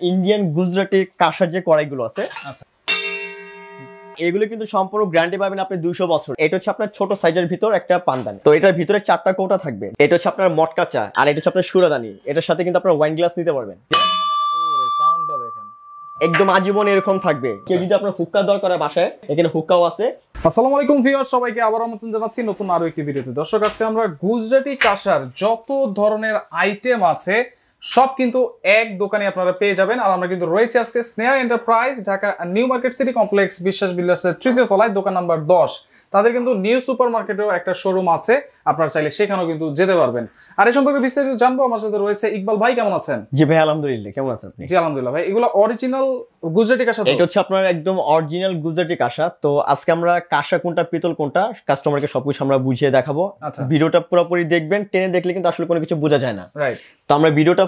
Indian Gujarati কাঁসার যে কড়াইগুলো আছে আচ্ছা এগুলো কিন্তু সম্পূর্ণ গ্যারান্টি পাবেন আপনি 200 বছর। এটা হচ্ছে আপনার ছোট সাইজের ভিতর একটা পানদানি, তো এটার ভিতরে 4টা কৌটা থাকবে। এটা হচ্ছে আপনার মটকা চা, আর এটা হচ্ছে আপনার সুরাদানি। এটার সাথে কিন্তু আপনার ওয়াইন গ্লাস নিতে পারবেন। ওরে সাউন্ডটা দেখেন, একদম আজীবন এরকম থাকবে। কেউ যদি আপনার হুক্কা দরকার হয় বাসায়, এখানে হুক্কাও আছে। আসসালামু আলাইকুম ভিউয়ার, সবাইকে আবার আমন্ত্রণ জানাচ্ছি নতুন আরো একটি ভিডিওতে। দর্শক, আজকে আমরা গুজরাটি কাঁসার যত ধরনের আইটেম আছে সব কিন্তু এক দোকানে আপনারা পেয়ে যাবেন। আর আমরা কিন্তু রয়েছে আজকে Sneha enterprise, Dhaka new market city complex, বিশ্বাস বিল্ডার্সের 3য় তলায়, দোকান নাম্বার 10। তাদের কিন্তু নিউ সুপার মার্কেটেও একটা শোরুম আছে, আপনারা চাইলে সেখানেও কিন্তু যেতে পারবেন। আর এই সম্পর্কে বিস্তারিত জানবো। আমার সাথে রয়েছে ইকবাল ভাই, কেমন আছেন? জি ভাই, আলহামদুলিল্লাহ। কেমন আছেন আপনি? জি আলহামদুলিল্লাহ ভাই। এগুলো অরিজিনাল গুজরাটি কাঁসা? এটা হচ্ছে আপনার একদম অরিজিনাল গুজরাটি কাঁসা। তো আজকে আমরা কাঁসা কোনটা পিতল কোনটা কাস্টমারকে সবকিছু আমরা বুঝিয়ে দেখাবো। ভিডিওটা পুরোপুরি দেখবেন, টেনে দেখলে কিন্তু আসলে কোনো কিছু বোঝা যায় না। রাইট। তো আমরা ভিডিওটা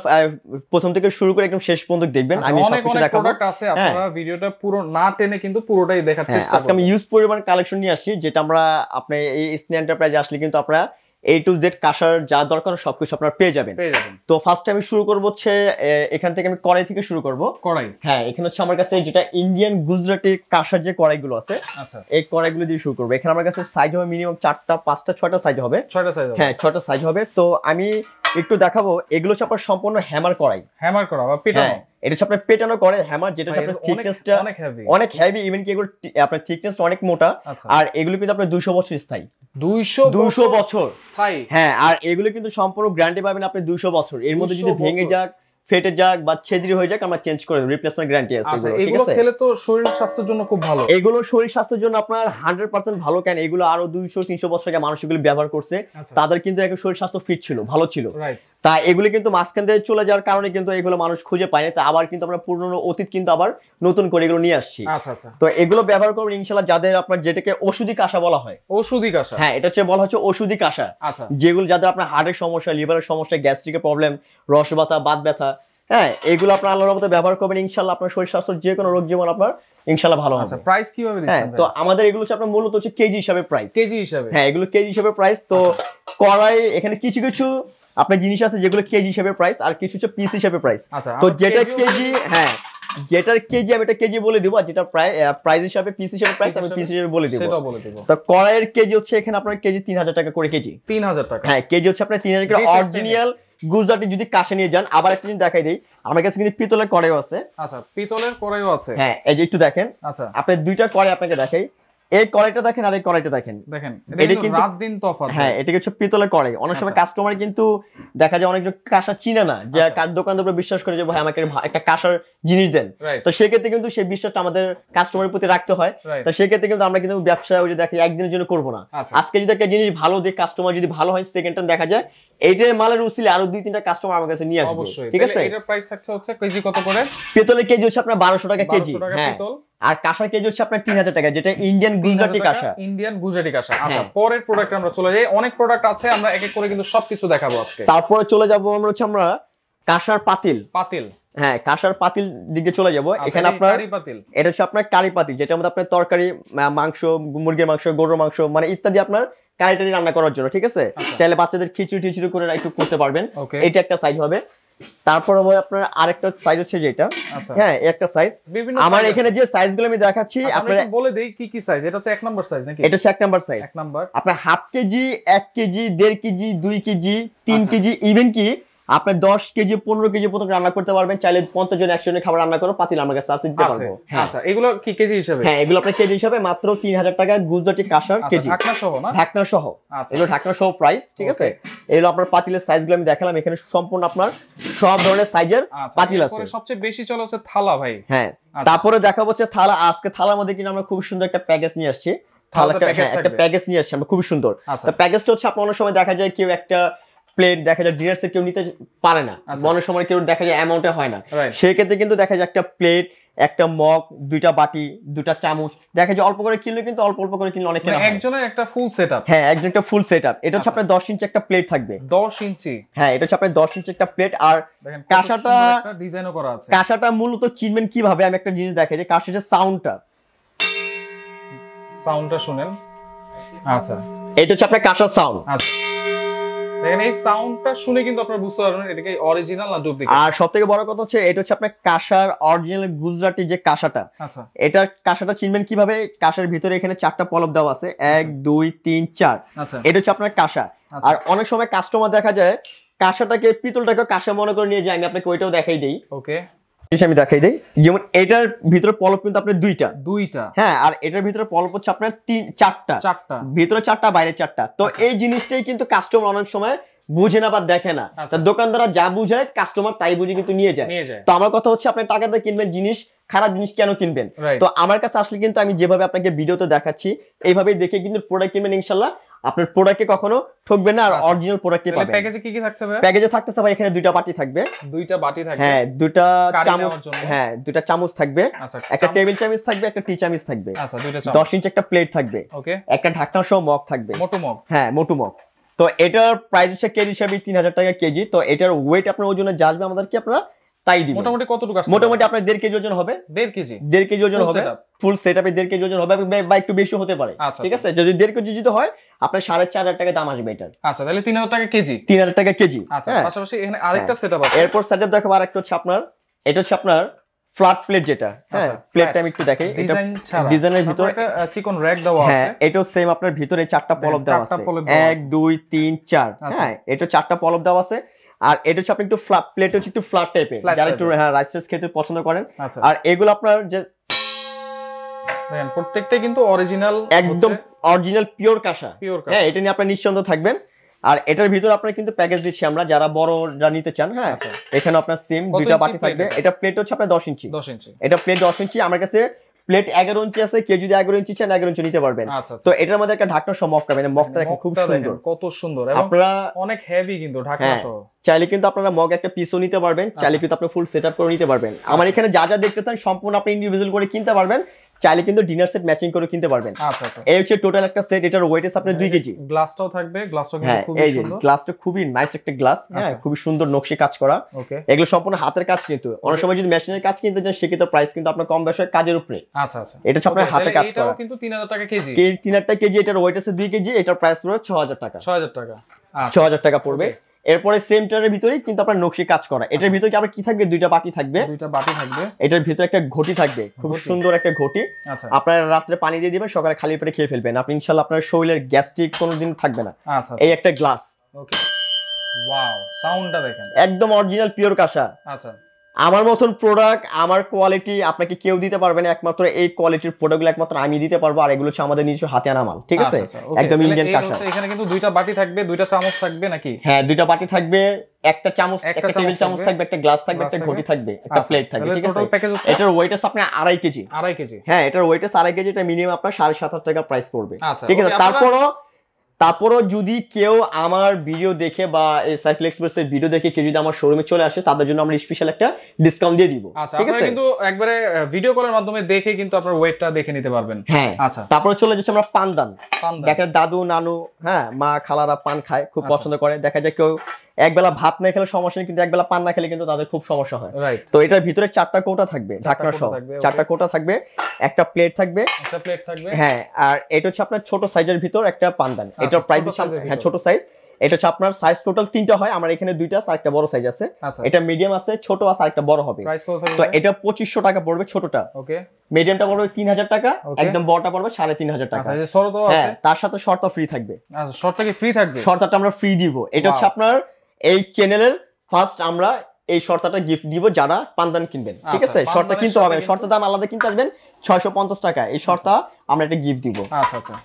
প্রথম থেকে শুরু করে একদম শেষ পর্যন্ত দেখবেন। আমি সবকিছু দেখাবো। প্রোডাক্ট আছে, আপনারা ভিডিওটা পুরো না টেনে কিন্তু পুরোটাই দেখার চেষ্টা করবেন। আজকে আমি ইউজ পরিমাণ কালেকশন নিয়ে আসছি, যেটা আমরা আপনি এই স্নেহা এন্টারপ্রাইজে আসলে কিন্তু আপনারা A to Z কাঁসার যা দরকার সবকিছু আপনারা পেয়ে যাবেন। তো ফার্স্টে আমি শুরু করব হচ্ছে এখান থেকে, আমি কড়াই থেকে শুরু করব। কড়াই, হ্যাঁ, এখানে হচ্ছে আমার কাছে যেটা ইন্ডিয়ান গুজরাটি কাঁসার যে কড়াইগুলো আছে, আচ্ছা, এই কড়াইগুলো দিয়ে শুরু করব। এখানে আমার কাছে সাইজ হবে মিনিমাম 4টা 5টা 6টা সাইজ হবে। 6টা সাইজ হবে? হ্যাঁ, 6টা সাইজ হবে। তো আমি একটু দেখাবো। এগুলো হচ্ছে আপনার সম্পূর্ণ হ্যামার কড়াই। হ্যামার করা বা পেটানো? এটা হচ্ছে আপনার পেটানো করে হ্যামার, যেটা হচ্ছে আপনার থিকনেসটা অনেক হেভি, ইভেন কি এগুলো আপনার থিকনেস অনেক মোটা। আর এগুলো কিন্তু আপনার 200 বছর স্থায়ী। 200 বছর স্থায়ী। হ্যাঁ, আর এগুলো কিন্তু সম্পূর্ণ গ্যারান্টি পাবেন আপনি 200 বছর। এর মধ্যে যদি ভেঙে যাক, ফেটে যাক বা ছেদরি হয়ে যাক, আমরা চেঞ্জ করে দেব, রিপ্লেসমেন্ট গ্যারান্টি আছে। এগুলো খেলে তো শরীর স্বাস্থ্যের জন্য খুব ভালো। এগুলো শরীর স্বাস্থ্যের জন্য আপনার 100% ভালো। কেন, এগুলো আরো 200-300 বছর আগে মানুষ এগুলো ব্যবহার করছে, তাদের কিন্তু একটা শরীর স্বাস্থ্য ফিট ছিল, ভালো ছিল। তা এগুলো কিন্তু মাঝখান দিয়ে চলে যাওয়ার কারণে কিন্তু এগুলো মানুষ খুঁজে পায় না। তা আবার কিন্তু আমরা পুরনো অতীত কিন্তু আবার নতুন করে এগুলো নিয়ে আসছি। তো এগুলো ব্যবহার করবেন ইনশাআল্লাহ, যাদের আপনার যেটাকে ওষুধি কাঁসা বলা হয়। ওষুধি কাঁসা? হ্যাঁ, এটা হচ্ছে বলা হচ্ছে ওষুধি কাঁসা। যেগুলো যাদের আপনার হার্টের সমস্যা, লিভারের সমস্যা, গ্যাস্ট্রিকের প্রবলেম, রস ব্যথা, বাত ব্যথা, হ্যাঁ, এগুলো আপনার আল্লাহর রহমতে ব্যবহার করবেন ইনশাআল্লাহ, আপনার শরীর স্বাস্থ্য যে কোনো রোগ জীবন আপনার ইনশাআল্লাহ ভালো হবে। প্রাইস কিভাবে দিচ্ছেন? তো আমাদের এগুলো হচ্ছে আপনার মূলত হচ্ছে কেজি হিসাবে প্রাইস। কেজি হিসাবে? হ্যাঁ, এগুলো কেজি হিসাবে প্রাইস। তো কড়াই এখানে কিছু কিছু আপনার জিনিস আছে যেগুলো কেজি হিসাবে প্রাইস, আর কিছু হচ্ছে পিস হিসাবে প্রাইস। তো যেটা কেজি, হ্যাঁ, যেটার কেজি আমি এটা কেজি বলে দিব, আর যেটা প্রাইস হিসাবে পিস হিসাবে প্রাইস আমি পিস হিসাবে বলে দিব। সেটাও বলে দিব। তো কড়াইয়ের কেজি হচ্ছে এখানে আপনার কেজি 3000 টাকা করে কেজি। 3000 টাকা? হ্যাঁ, কেজি হচ্ছে আপনার 3000 টাকা। অরিজিনাল গুজরাটি যদি কাঁসা নিয়ে যান, আবার একটা জিনিস দেখাই দেই, আমার কাছে কিন্তু পিতলের কড়াইও আছে। আচ্ছা, পিতলের কড়াইও আছে? হ্যাঁ, এই যে একটু দেখেন। আচ্ছা, আপনি দুইটা কড়াই আপনাকে দেখাই, এই কড়াইটা দেখেন আর এই কড়াইটা দেখেন। এটা কিন্তু রাত দিন তফাৎ। হ্যাঁ, এটা হচ্ছে পিতলের কড়াই। অনেক সময় কাস্টমার কিন্তু দেখা যায় অনেকজন কাঁসা চিনে না, যে দোকানদার উপর বিশ্বাস করে যে ভাই আমাকে একটা কাঁসার জিনিস দেন। তো সেক্ষেত্রে কিন্তু সেই বিশ্বাসটা আমাদের কাস্টমারের প্রতি রাখতে হয়। তো সেক্ষেত্রে কিন্তু আমরা কিন্তু ব্যবসা ওই যে দেখি একদিনের জন্য করবো না। আজকে যদি একটা জিনিস ভালো দিয়ে কাস্টমার যদি ভালো হয়, সেকেন্ড টাইম দেখা যায় এইটার মালের উসিলে আরো 2-3টা কাস্টমার আমার কাছে নিয়ে আসবে। ঠিক আছে? এটার প্রাইস থাকছে হচ্ছে কেজি কত করে? পিতলের কেজি হচ্ছে আপনার 1200 টাকা কেজি। হ্যাঁ, আর কাঁসার কেজি হচ্ছে আপনার 3000 টাকা, যেটা ইন্ডিয়ান গুজরাটি কাঁসা। ইন্ডিয়ান গুজরাটি কাঁসা। আচ্ছা, পরের প্রোডাক্টে আমরা চলে যাই। অনেক প্রোডাক্ট আছে, আমরা এক এক করে কিন্তু সবকিছু দেখাবো আজকে। তারপরে চলে যাব আমরা কাঁসার পাতিল। পাতিল? হ্যাঁ, কাঁসার পাতিল দিকে চলে যাব। এখানে আপনার এটা হচ্ছে আপনার কারি পাতিল, যেটার মধ্যে আপনার তরকারি, মাংস, মুরগির মাংস, গরুর মাংস মানে ইত্যাদি আপনার কারিটারি রান্না করার জন্য। ঠিক আছে? চাইলে বাচ্চাদের খিচুড়ি করে একটু করতে পারবেন। এটা একটা সাইজ হবে। তারপরে আপনার আরেকটা সাইজ হচ্ছে যেটা, হ্যাঁ, একটা সাইজ। আমার এখানে যে সাইজগুলো আমি দেখাচ্ছি আপনারা বলে দেই কি কি সাইজ। এটা হচ্ছে 1 নাম্বার সাইজ নাকি? এটা হচ্ছে 1 নাম্বার সাইজ। 1 নাম্বার আপনার half KG, 1 KG, 1.5 KG, 2 KG, 3 KG, even কি আপনি 10 কেজি 15 কেজি পর্যন্ত রান্না করতে পারবেন। চাইলে 50 জন 100 জন খাবার রান্না করো, পাতিল আমার কাছে আছে, দিতে পারবো। আচ্ছা, এগুলো কি কেজি হিসাবে? হ্যাঁ, এগুলো আপনার কেজি হিসাবে মাত্র 3000 টাকা গুজরাটি কাঁসার কেজি। ঢাকনা সহ না? ঢাকনা সহ। এগুলো ঢাকনা সহ প্রাইস। ঠিক আছে? এগুলো আপনার পাতিলের সাইজগুলো আমি দেখালাম। এখানে সম্পূর্ণ আপনার সব ধরনের সাইজের পাতিল আছে। সবচেয়ে বেশি চলে হচ্ছে থালা ভাই। হ্যাঁ, তারপরে দেখাবো হচ্ছে থালা। আজকে থালার মধ্যে কিন্তু আমরা খুব সুন্দর একটা প্যাকেজ নিয়ে আসছি। একটা প্যাকেজ নিয়ে আসছি আমরা, খুব সুন্দর। তো প্যাকেজটা হচ্ছে আপনার অনেক সময় দেখা যায় কেউ একটা প্লেট দেখা যায় ডিনার সেট কেউ নিতে পারে না, অনেক সময় কেউ দেখা যায় অ্যামাউন্টে হয় না। সেই ক্ষেত্রে কিন্তু দেখা যায় একটা প্লেট, একটা মগ, 2টা বাটি, 2টা চামচ দেখা যায় অল্প করে কিনলে কিন্তু অল্প করে কিনলে অনেক কেনা হয়। একজনের একটা ফুল সেটআপ। হ্যাঁ, একজন একটা ফুল সেটআপ। এটা হচ্ছে আপনার 10 ইঞ্চি একটা প্লেট থাকবে। 10 ইঞ্চি? হ্যাঁ, এটা হচ্ছে আপনার 10 ইঞ্চি একটা প্লেট। আর কাঁসাটা ডিজাইনও করা আছে। কাঁসাটা মূলত চিনবেন কিভাবে, আমি একটা জিনিস দেখাই যে কাঁসার যে সাউন্ডটা শুনেন। আচ্ছা, এটা হচ্ছে আপনার কাঁসার সাউন্ড। আচ্ছা, দেখেন এই সাউন্ডটা শুনে কিন্তু আপনারা বুঝতে পারবেন এটা কি অরিজিনাল না ডুপ্লিকেট। আর সবথেকে বড় কথা হচ্ছে এটা হচ্ছে আপনার কাঁসার অরিজিনাল গুজরাটি যে কাঁসাটা, আচ্ছা এটা কাঁসাটা চিনবেন কিভাবে? কাঁসার ভিতরে এখানে 4টা পলব দেওয়া আছে, 1 2 3 4। আচ্ছা এটা হচ্ছে আপনার কাঁসা। আর অনেক সময় কাস্টমার দেখা যায় কাঁসাটাকে পিতলটাকে কাঁসা মনে করে নিয়ে যায়, আমি আপনাকে ওইটাও দেখাই দেই। ওকে আমি দেখাই দেই, যেমন এটার ভিতরে পলব কিন্তু আপনার দুইটা, হ্যাঁ, আর এটার ভিতরে পলব হচ্ছে আপনার 4টা, ভিতরে 4টা বাইরে 4টা। তো এই জিনিসটাই কিন্তু কাস্টমার অনেক সময় বুঝে না বা দেখে না, দোকানদাররা যা বুঝায় কাস্টমার তাই বুঝে কিন্তু নিয়ে যায়। তো আমার কথা হচ্ছে আপনি টাকাতে কিনবেন জিনিস, খারাপ জিনিস কেন কিনবেন? তো আমার কাছে আসলে কিন্তু আমি যেভাবে আপনাকে ভিডিওতে দেখাচ্ছি এইভাবেই দেখে কিন্তু প্রোডাক্ট কিনবেন, ইনশাআল্লাহ আপনার প্রোডাক্টে কখনো ঠকবেন না, আর অরিজিনাল প্রোডাক্টই পাবেন। প্যাকেজে কি কি থাকছে ভাই? প্যাকেজে থাকতেছে ভাই এখানে 2টা বাটি থাকবে, 2টা বাটি থাকবে, হ্যাঁ 2টা চামচ, হ্যাঁ 2টা চামচ থাকবে, একটা টেবিল চামচ থাকবে, একটা টি চামচ থাকবে, আচ্ছা 2টা চামচ, 10 ইঞ্চি একটা প্লেট থাকবে, ওকে, একটা ঢাকনা সহ মগ থাকবে, মোটু মগ, হ্যাঁ মোটু মগ। তো এটার প্রাইস হচ্ছে কেজি হিসাবে 3000 টাকা কেজি। তো এটার ওয়েট আপনার ওজনে যা আসবে আমাদের কি আপনারা তাই দিবেন। মোটামুটি কতটুকু আসবে? মোটামুটি আপনার 1.5 কেজি ওজন হবে, 1.5 কেজি ওজন হবে, ফুল সেটআপে 1.5 কেজি ওজন হবে বা একটু বেশি হতে পারে, ঠিক আছে? যদি 1.5 কেজি যদি হয় আপনার 4500 টাকা দাম আসবে এটার। আচ্ছা তাহলে 3000 টাকা কেজি, 3000 টাকা কেজি। আচ্ছা পাশাপাশি এখানে আরেকটা সেটআপ আছে। এরপর সেটআপ দেখাবো আরেকটা হচ্ছে আপনার, এটা হচ্ছে আপনার ফ্ল্যাট প্লেট যেটা, হ্যাঁ প্লেটটা আমি একটু দেখাই, এটা ডিজাইনের ভিতরে একটা চিকন র‍্যাক দেওয়া আছে, হ্যাঁ এটাও সেম আপনার ভিতরে 4টা পলব দেওয়া আছে, 1 2 3 4, হ্যাঁ এটা 4টা পলব দেওয়া আছে। আর এটা হচ্ছে আপনি একটু ফ্ল্যাট প্লেট হচ্ছে একটু ফ্ল্যাট টাইপের, যারা একটু হ্যাঁ রাইস খেতে পছন্দ করেন। আর এগুলো আপনার যে দেখেন প্রত্যেকটাই কিন্তু অরিজিনাল, একদম অরিজিনাল পিওর কাঁসা, হ্যাঁ এটা নিয়ে আপনারা নিশ্চিন্ত থাকবেন। আর এটার ভিতরে আপনারা কিন্তু প্যাকেজ দিচ্ছি আমরা যারা বড়রা নিতে চান, হ্যাঁ এখানে আপনার সেম 2টা বাটি থাকবে। এটা প্লেট হচ্ছে আপনার 10 ইঞ্চি, এটা প্লেট 10 ইঞ্চি। আমার কাছে প্লেট 11 ইঞ্চি আছে, কেউ যদি 11 ইঞ্চি চান 11 ইঞ্চি নিতে পারবেন। তো এটার মধ্যে একটা ঢাকনা সহ মগ পাবেন, মগটা দেখেন খুব সুন্দর, কত সুন্দর, এবং আপনারা অনেক হেভি কিন্তু ঢাকনা সহ। চাইলে কিন্তু আপনারা মগ একটা পিসও নিতে পারবেন, চাইলে কিন্তু আপনি ফুল সেটআপ করে নিতে পারবেন। আমার এখানে যা যা দেখতে চান সম্পূর্ণ আপনি ইন্ডিভিজুয়াল করে কিনতে পারবেন, চাইলে কিন্তু ডিনার সেট ম্যাচিং করে কিনতে পারবেন। এই হচ্ছে টোটাল একটা সেট, এটার ওয়েট আছে আপনার 2 কেজি। গ্লাসটাও থাকবে, গ্লাসটাও কিন্তু খুব সুন্দর, গ্লাসটা খুবই নাইস একটা গ্লাস, হ্যাঁ খুবই সুন্দর নকশি কাজ করা। এগুলো সম্পূর্ণ হাতের কাজ, কিন্তু অনেক সময় যদি মেশিনের কাজ কিনতে চান সেক্ষেত্রে প্রাইস কিন্তু আপনার কম বেশি কাজের উপরে। আচ্ছা আচ্ছা, এটা হচ্ছে আপনার হাতে কাজ করা, এটাও কিন্তু 3000 টাকা কেজি, 3000 টাকা কেজি। এটার ওয়েট আছে 2 কেজি, এটার প্রাইস পড়বে 6000 টাকা, 6000 টাকা, 6000 টাকা পড়বে। এরপরে সেমটারের ভিতরেই কিন্তু আপনার নকশি কাজ করা। এটার ভিতরে কি আপনার কি থাকবে? 2টা বাটি থাকবে, এটার ভিতরে একটা ঘটি থাকবে, খুব সুন্দর একটা ঘটি। আপনারা রাত্রে পানি দিয়ে দিবেন, সকালে খালি পেটে খেয়ে ফেলবেন, আপনি ইনশাআল্লাহ আপনার শরীরের গ্যাস্ট্রিক কোনোদিন থাকবে না। এই একটা গ্লাস, ওকে, ওয়াও সাউন্ডটা দেখেন, একদম অরিজিনাল পিওর কাঁসা। আচ্ছা আমার মতন প্রোডাক্ট, আমার কোয়ালিটি আপনাকে কেউ দিতে পারবে না, একমাত্র এই কোয়ালিটির প্রোডাক্টগুলো একমাত্র আমি দিতে পারবো। আর এগুলো হচ্ছে আমাদের নিজস্ব হাতে আনা মাল, ঠিক আছে? একদম ইন্ডিয়ান কাঁসা। এখানে কিন্তু 2টা বাটি থাকবে, 2টা চামচ থাকবে নাকি? হ্যাঁ 2টা বাটি থাকবে, একটা চামচ, একটা টেবিল চামচ থাকবে, একটা গ্লাস থাকবে, একটা ঘটি থাকবে, একটা প্লেট থাকবে, ঠিক আছে? এটার ওয়েট আছে আপনার 2.5 কেজি, 2.5 কেজি, হ্যাঁ এটার ওয়েট আছে 2.5 কেজি। এটা মিনিমাম আপনার 7500 টাকা প্রাইস পড়বে, ঠিক আছে? তারপরও যদি কেউ আমার ভিডিও দেখে বা সাইকেল এক্সপ্রেসের ভিডিও দেখে কেউ যদি আমার শোরুমে চলে আসে, তাদের জন্য আমরা স্পেশাল একটা ডিসকাউন্ট দিয়ে দিব, ঠিক আছে? কিন্তু একবারে ভিডিও কলের মাধ্যমে দেখে কিন্তু আপনার ওয়েটটা দেখে নিতে পারবেন, হ্যাঁ। আচ্ছা তারপরে চলে যাচ্ছে আমরা পানদান। দেখা দাদু নানু, হ্যাঁ মা খালারা পান খায়, খুব পছন্দ করে। দেখা যায় কেউ একবেলা ভাত না খেলে সমস্যা নেই, কিন্তু একবেলা পান না খেলে কিন্তু তাদের খুব সমস্যা হয়। তো এটার ভিতরে 4টা কৌটা থাকবে, ঢাকনা সহ 4টা কৌটা থাকবে, একটা প্লেট থাকবে, হ্যাঁ। আর এটা হচ্ছে আপনার ছোট সাইজের ভিতর একটা পানদান। এটার প্রাইস হ্যাঁ ছোট সাইজ। এটা হচ্ছে আপনার সাইজ টোটাল 3টা হয়, আমার এখানে 2টা আর একটা বড় সাইজ আছে। এটা মিডিয়াম আছে, ছোট আছে, আর একটা বড় হবে। তো এটা 2500 টাকা পড়বে ছোটটা, ওকে। মিডিয়ামটা পড়বে 3000 টাকা, একদম বড়টা পড়বে 3500 টাকা। আচ্ছা শর্ত আছে, তার সাথে শর্ত ফ্রি থাকবে। আচ্ছা শর্তটা কি ফ্রি থাকবে? শর্তটা আমরা ফ্রি দিব। এটা হচ্ছে আপনার এই চ্যানেলের ফার্স্ট আমরা এই শর্তটা গিফট দিব যারা পানদান কিনবেন, ঠিক আছে? শর্ত কিনতে হবে, শর্তের দাম আলাদা কিনতে আসবেন 650 টাকা। এই শর্তটা আমরা একটা গিফট দিব। আচ্ছা আচ্ছা,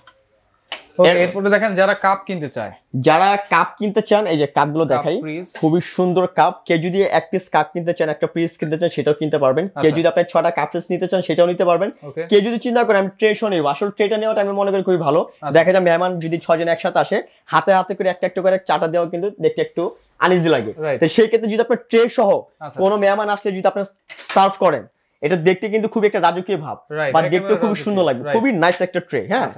এরপরে দেখেন যারা কাপ কিনতে চায়, যারা কাপ কিনতে চান, এই যে কাপগুলো দেখাই, খুবই সুন্দর কাপ। কেউ যদি এক পিস কাপ কিনতে চান, একটা পিস কিনতে চান, সেটাও কিনতে পারবেন। কেউ যদি আপনি 6টা কাপ পিস নিতে চান, সেটাও নিতে পারবেন। কেউ যদি চিন্তা করেন আমি ট্রেশন নেব, আসলে ট্রেটা নেওয়াটা আমি মনে করি খুবই ভালো। দেখা যায় মেহমান যদি 6 জন একসাথে আসে, হাতে হাতে করে একটা একটা করে চাটা দেওয়া কিন্তু দেখতে একটু আনইজি লাগে। তো সেই ক্ষেত্রে যদি আপনার ট্রে সহ কোনো মেহমান আসলে যদি আপনি সার্ভ করেন, এটা দেখতে কিন্তু খুব একটা রাজকীয় ভাব, বা দেখতে খুব সুন্দর লাগবে, খুবই নাইস একটা ট্রে, হ্যাঁ।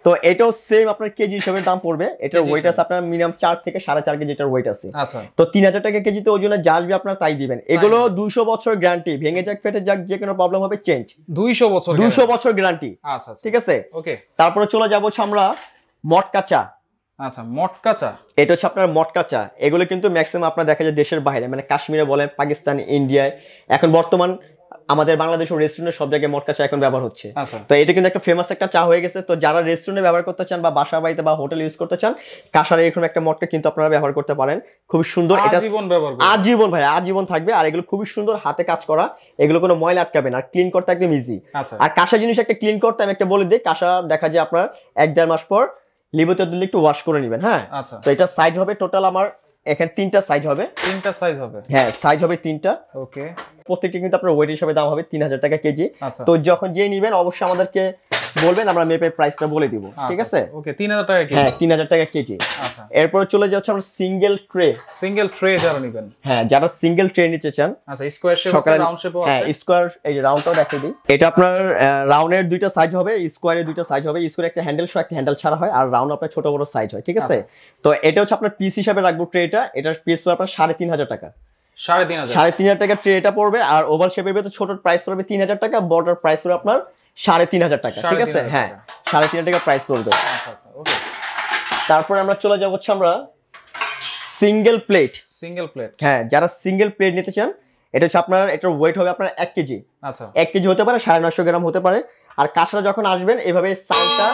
তো এটাও সেম আপনার কেজি হিসেবে দাম পড়বে। এটার ওয়েট আছে আপনার মিনিমাম 4 থেকে 4.5 কেজি এটার ওয়েট আছে। তো 3000 টাকা কেজিতে ওজনে যা আসবে আপনার তাই দিবেন। এগুলো 200 বছর গ্যারান্টি, ভেঙে যাক ফেটে যাক যে কোনো প্রবলেম হবে চেঞ্জ, 200 বছর গ্যারান্টি, ঠিক আছে? ওকে। তারপরে চলে যাবো আমরা মটকা চা। আচ্ছা, মটকা চা। এটা হচ্ছে আপনার মটকা চা। এগুলো কিন্তু ম্যাক্সিমাম আপনার দেখা যায় দেশের বাইরে, মানে কাশ্মীরে বলেন, পাকিস্তান, ইন্ডিয়ায়, এখন বর্তমান আমাদের বাংলাদেশের রেস্টুরেন্টে সব জায়গায় মটকা চা এখন ব্যবহার হচ্ছে। তো এটা কিন্তু একটা ফেমাস একটা চা হয়ে গেছে। তো যারা রেস্টুরেন্টে ব্যবহার করতে চান বা বাসা বাড়িতে বা হোটেল ইউজ করতে চান, কাঁসারে এরকম একটা মটকা কিন্তু আপনারা ব্যবহার করতে পারেন। খুব সুন্দর, এটা আজীবন ভাই, আজীবন থাকবে। আর এগুলো খুবই সুন্দর, হাতে কাজ করা, এগুলো কোনো ময়লা আটকাবে না, আর ক্লিন করতে একদম ইজি। আর কাঁসা জিনিস একটা ক্লিন করতে আমি একটা বলে দিই, কাঁসা দেখা যায় আপনার 1-1.5 মাস পর লিবুতে দিলে একটু ওয়াশ করে নেবেন। হ্যাঁ, তো এটা সাইজ হবে টোটাল আমার এখানে 3টা সাইজ হবে। 3টা সাইজ হবে? হ্যাঁ, সাইজ হবে 3টা। ওকে, প্রত্যেকটা কিন্তু আপনার ওয়েট হিসাবে দাম হবে 3000 টাকা কেজি। তো যখন যে নেবেন অবশ্যই আমাদেরকে বলবেন, আমরা মেপে প্রাইসটা বলে দিব। ঠিক আছে? ওকে, 3000 টাকা কেজি। হ্যাঁ, 3000 টাকা কেজি। আচ্ছা, এরপর চলে যাচ্ছে আমরা সিঙ্গেল ট্রে। সিঙ্গেল ট্রে যারা নেবেন, হ্যাঁ, যারা সিঙ্গেল ট্রে নিতে চান। আচ্ছা, স্কয়ার শেপ আছে, রাউন্ড শেপও আছে। হ্যাঁ, স্কয়ার, এই যে রাউন্ডটাও দেখিয়ে দিই। এটা আপনার রাউন্ডের 2টা সাইজ হবে, স্কয়ারের 2টা সাইজ হবে। স্কয়ার একটা হ্যান্ডেল সহ একটা হ্যান্ডেল ছাড়া হয়, আর রাউন্ড আপনার ছোট বড় সাইজ হয়। ঠিক আছে? তো এটা হচ্ছে আপনার পিস হিসাবে রাখবো ট্রেটা। এটার পিস পড়বে আপনার 3500 টাকা। 3500 টাকা ট্রে এটা পড়বে। আর ওভাল শেপের ভিতরে ছোট প্রাইস পড়বে 3000 টাকা, বড়টার প্রাইস পড়বে আপনার 3500 টাকা। ঠিক আছে? হ্যাঁ, 3500 টাকা প্রাইস পড়বে। আচ্ছা, ওকে। তারপর আমরা চলে যাব হচ্ছে আমরা সিঙ্গেল প্লেট। সিঙ্গেল প্লেট, হ্যাঁ, যারা সিঙ্গেল প্লেট নিতে চান, এটা হচ্ছে আপনার, এটার ওয়েট হবে আপনার 1 কেজি। আচ্ছা, 1 কেজি হতে পারে, 950 গ্রাম হতে পারে। আর কাঁসাটা যখন আসবেন এভাবে সাইজটা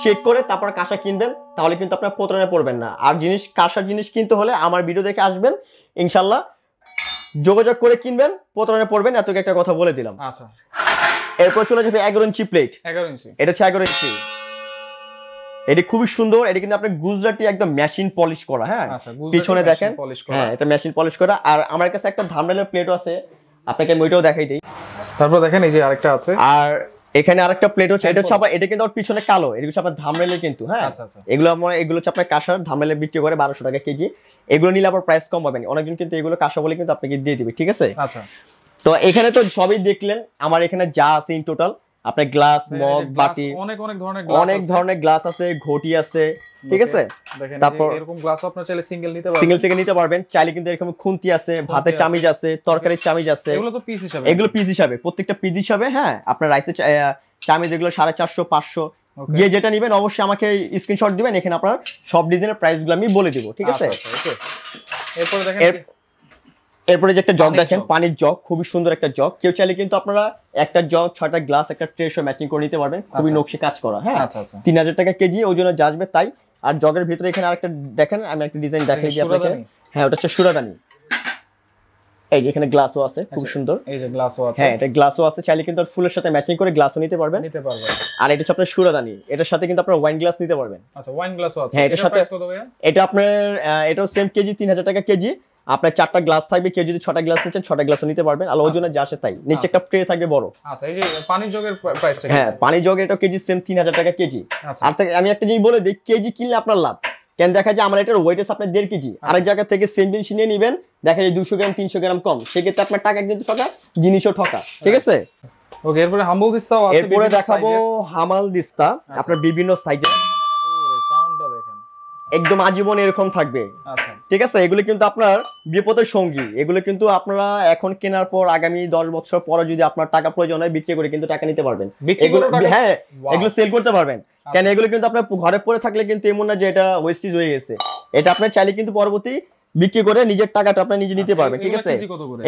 চেক করে তারপর কাঁসা কিনবেন, তাহলে কিন্তু আপনার প্রতারণা পড়বেন না। আর কাঁসার জিনিস কিনতে হলে আমার ভিডিও দেখে আসবেন, ইনশাল্লাহ যোগাযোগ করে কিনবেন, প্রতারণা পড়বেন, এত একটা কথা বলে দিলাম। আচ্ছা, এরপর চলে যাবে 11 ইঞ্চি প্লেট। 11 ইঞ্চি, এটা হচ্ছে 11 ইঞ্চি। এটি খুবই সুন্দর। এটা কিন্তু আপনার গুজরাটি একদম মেশিন পলিশ করা। হ্যাঁ, পিছনে দেখেন, হ্যাঁ, এটা মেশিন পলিশ করা। আর আমার কাছে একটা ধামরাইলের প্লেটও আছে, আপনাকে আমি ওইটাও দেখাই দিই। তারপর দেখেন এই যে আরেকটা আছে। আর এখানে আরেকটা প্লেট হচ্ছে, এটা হচ্ছে আবার, এটা কিন্তু পিছনে কালো, এটা হচ্ছে আপনার ধামরাইলের কিন্তু। হ্যাঁ, এগুলো হচ্ছে আপনার কাঁসার, ধামরাইলে বিক্রি করে 1200 টাকা কেজি। এগুলো নিলে আবার প্রাইস কম পাবেন। অনেকজন কিন্তু এগুলো কাঁসা বলে কিন্তু আপনাকে দিয়ে দিবে। ঠিক আছে? আচ্ছা, তো এখানে তো সবই দেখলেন, আমার এখানে যা আছে ইন টোটাল, আপনার গ্লাস, মগ, বাটি, অনেক ধরনের গ্লাস আছে, ঘটি আছে। ঠিক আছে? তারপর এরকম গ্লাস আপনারা চাইলে সিঙ্গেল নিতে পারবেন। চাইলে কিন্তু এরকম খুন্তি আছে, ভাতের চামিচ আছে, তরকারির চামিচ আছে। এগুলো তো পিস হিসাবে, এগুলো পিস হিসাবে, প্রত্যেকটা পিস হিসাবে। হ্যাঁ, আপনার রাইসের চামিচ এগুলো 450, 500, যে যেটা নেবেন অবশ্যই আমাকে স্ক্রিনশট দিবেন। এখানে আপনার সব ডিজাইনের প্রাইসগুলো আমি বলে দিব। ঠিক আছে? এরপর দেখেন, এরপরে যে একটা জগ দেখেন, পানির জগ, খুবই সুন্দর একটা জগ। কেউ চাইলে কিন্তু আপনারা একটা জগ, 6টা গ্লাস, একটা ট্রে সহ ম্যাচিং করে নিতে পারবেন। খুবই নকশি কাজ করা। হ্যাঁ, 3000 টাকা কেজি, ওই জন্য যাবে তাই। আর জগের ভিতরে এখানে আরেকটা দেখেন, আমি একটা ডিজাইন দেখাই দিই আপনাকে। হ্যাঁ, ওটা হচ্ছে সুরাদানি। এই যে এখানে গ্লাসও আছে, খুব সুন্দর। এই যে গ্লাসও আছে। হ্যাঁ, এটা গ্লাসও আছে, চাইলে কিন্তু ফুলের সাথে ম্যাচিং করে গ্লাসও নিতে পারবেন। আর এটা হচ্ছে আপনার সুরাদানি, এটার সাথে কিন্তু আপনারা ওয়াইন গ্লাস নিতে পারবেন। আচ্ছা, ওয়াইন গ্লাসও আছে। হ্যাঁ, এটার সাথে এটা আপনার, এটাও সেম কেজি, 3000 টাকা কেজি। আপনার 4টা গ্লাস থাকবে, কেউ যদি 6টা গ্লাস নিচ্ছেন 6টা গ্লাসও নিতে পারবেন। আর ওজনে যা আসে তাই। নিচে একটা ট্রে থাকবে বড়। আচ্ছা, এই যে পানির জগের প্রাইসটা? হ্যাঁ, পানির জগ এটা কেজি সেম 3000 টাকা কেজি। আর আমি একটা জিনিস বলে দিই, কেজি কিনলে আপনার লাভ। কেন দেখা যায় আমার এটার ওয়েট আছে আপনার 1.5 কেজি, আরেক জায়গা থেকে সেম জিনিস নিয়ে নেবেন, দেখা যায় 200 গ্রাম 300 গ্রাম কম, সেক্ষেত্রে আপনার টাকা কিন্তু ঠকা, জিনিসও ঠকা। ঠিক আছে? ওকে, এরপরে হাম্বল দিস্তাও আছে। এরপরে দেখাবো হামাল দিস্তা, আপনার বিভিন্ন সাইজের। সাউন্ডটা দেখেন, একদম আজীবন এরকম থাকবে। আচ্ছা, ঠিক আছে? এগুলো কিন্তু আপনার বিপদের সঙ্গী। এগুলো কিন্তু আপনারা এখন কেনার পর আগামী 10 বছর পরে যদি আপনার টাকা প্রয়োজন হয়, বিক্রি করে কিন্তু টাকা নিতে পারবেন। এগুলো, হ্যাঁ, এগুলো সেল করতে পারবেন। কেন এগুলো কিন্তু আপনার ঘরে পড়ে থাকলে কিন্তু এমন না যে এটা ওয়েস্টেজ হয়ে গেছে। এটা আপনার চাইলে কিন্তু পরবর্তী বিক্রি করে নিজের টাকাটা আপনি নিজে নিতে পারবেন। ঠিক আছে?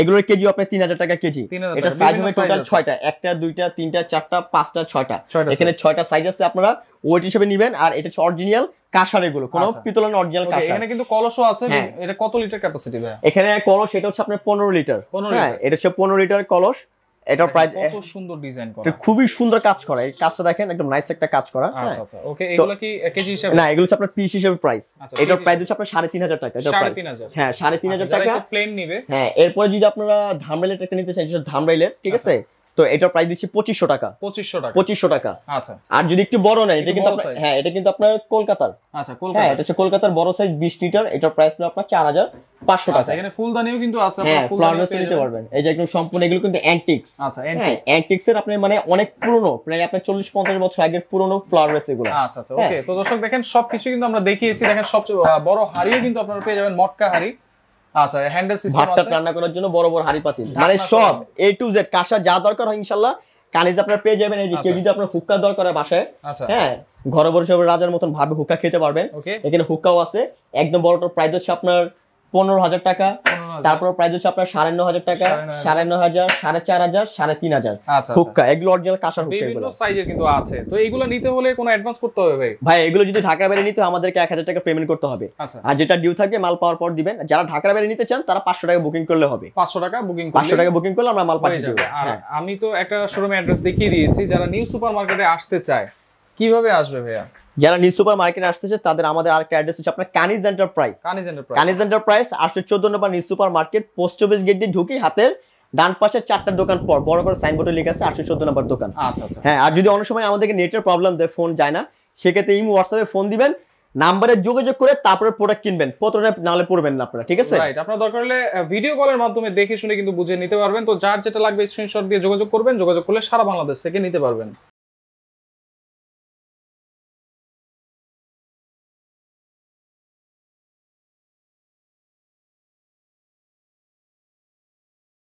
এগুলোর কেজি আপনার 3000 টাকা কেজি। এটা সাইজ হবে টোটাল 6টা, 1টা 2টা 3টা 4টা 5টা 6টা। এখানে 6টা সাইজ আছে, আপনারা ওয়েট হিসেবে নেবেন। আর এটা হচ্ছে অরিজিনাল কাঁসার, এগুলো কোনো পিতল না, অরিজিনাল কাঁসা। এখানে কিন্তু কলসও আছে। এটা কত লিটার ক্যাপাসিটি ভাই? এখানে কলস এটা হচ্ছে আপনার 15 লিটার। হ্যাঁ, এটা হচ্ছে 15 লিটার কলস। এটা প্রায় কত সুন্দর ডিজাইন করা, খুবই সুন্দর কাজ করা। এই কাজটা দেখেন, একদম নাইস একটা কাজ করা। আচ্ছা, আচ্ছা, ওকে। এগুলো কি কেজি হিসাবে? না, এগুলো হচ্ছে আপনার পিস হিসাবে প্রাইস। এটার প্রাইস হচ্ছে আপনার 3500 টাকা। এটা প্রাইস 3500। হ্যাঁ, 3500 টাকা প্লেন নিবে। হ্যাঁ, এরপর যদি আপনারা ধামরাইলের একটা নিতে চান, এটা ধামরাইলের। ঠিক আছে? তো এটার প্রাইস দিচ্ছি 2500 টাকা। 2500 টাকা। আচ্ছা, আর যদি একটু বড় নেন, এটা কিন্তু হ্যাঁ, এটা কিন্তু আপনার কলকাতার। আচ্ছা, কলকাতা। হ্যাঁ, এটা হচ্ছে কলকাতার বড় সাইজ 20 লিটার। এটার প্রাইস হলো আপনার 4500 টাকা। আচ্ছা, এখানে ফুলদানিও কিন্তু আছে, আপনারা ফুলদানিও নিতে পারবেন। এই যে একদম সম্পূর্ণ, এগুলো কিন্তু অ্যান্টিক্স। আচ্ছা, অ্যান্টিক্স এর আপনি মানে অনেক পুরনো, প্রায় আপনার 40-50 বছর আগের পুরনো ফ্লাওয়ার ভেস এগুলো। আচ্ছা, আচ্ছা, ওকে। তো দর্শক দেখেন, সবকিছু কিন্তু আমরা দেখিয়েছি। দেখেন সবচেয়ে বড় হাড়িও কিন্তু আপনারা পেয়ে যাবেন, মটকা হাড়ি। আচ্ছা, হ্যান্ডেল সিস্টেম আছে, ভাতটা রান্না করার জন্য বড় বড় হাড়ি পাতিল, মানে সব A to Z কাঁসা যা দরকার হয় ইনশাআল্লাহ কানিজ আপনারা পেয়ে যাবেন। এই যে কেউ যদি আপনার হুক্কা দরকার হয় বাসায়, হ্যাঁ ঘরে বসে রাজার মতন ভাবে হুক্কা খেতে পারবেন। এখানে হুক্কাও আছে। একদম বড়টার প্রাইস হচ্ছে আপনার 15,000 টাকা, তারপর প্রাইস হচ্ছে আপনার 9,500 টাকা, 9,500, 4,500, 3,500 হুক্কা। এগুলো অরিজিনাল কাঁসার হুক্কা, বিভিন্ন সাইজের কিন্তু আছে। তো এগুলো নিতে হলে কোনো অ্যাডভান্স করতে হবে ভাই? ভাই এগুলো যদি ঢাকার বাইরে নিতে আমাদেরকে 1,000 টাকা পেমেন্ট করতে হবে, আর যেটা ডিউ থাকবে মাল পাওয়ার পর দিবেন। যারা ঢাকার বাইরে নিতে চান তারা 500 টাকা বুকিং করলে হবে। 500 টাকা বুকিং করলে আমরা মাল পাঠিয়ে দেব। আর আমি তো একটা শোরুমের অ্যাড্রেস দেখিয়ে দিয়েছি। যারা নিউ সুপার মার্কেটে আসতে চায় কিভাবে আসবে ভাইয়া? যারা নিউ সুপার মার্কেটে আসতেছে তাদের আমাদের আরেকটা অ্যাড্রেস হচ্ছে আপনার Kaniz enterprise. Kaniz enterprise 814 number new super market, post office gate দিয়ে ঢুকি হাতের ডান পাশে 4টা দোকান পর বড় করে সাইনবোর্ডে লেখা আছে 814 নম্বর দোকান। হ্যাঁ, আর যদি অন্য সময় আমাদেরকে নেটের প্রবলেম দেয়, ফোন যায় না, সেক্ষেত্রে ইমো হোয়াটসঅ্যাপে ফোন দিবেন, নাম্বারে যোগাযোগ করে তারপরে প্রোডাক্ট কিনবেন, প্রথমে নালে পড়বেন না আপনারা, ঠিক আছে? রাইট, আপনারা দরকার হলে ভিডিও কলের মাধ্যমে দেখে শুনে কিন্তু বুঝে নিতে পারবেন। তো যার যেটা লাগবে স্ক্রিনশট দিয়ে যোগাযোগ করবেন, যোগাযোগ করলে সারা বাংলাদেশ থেকে নিতে পারবেন।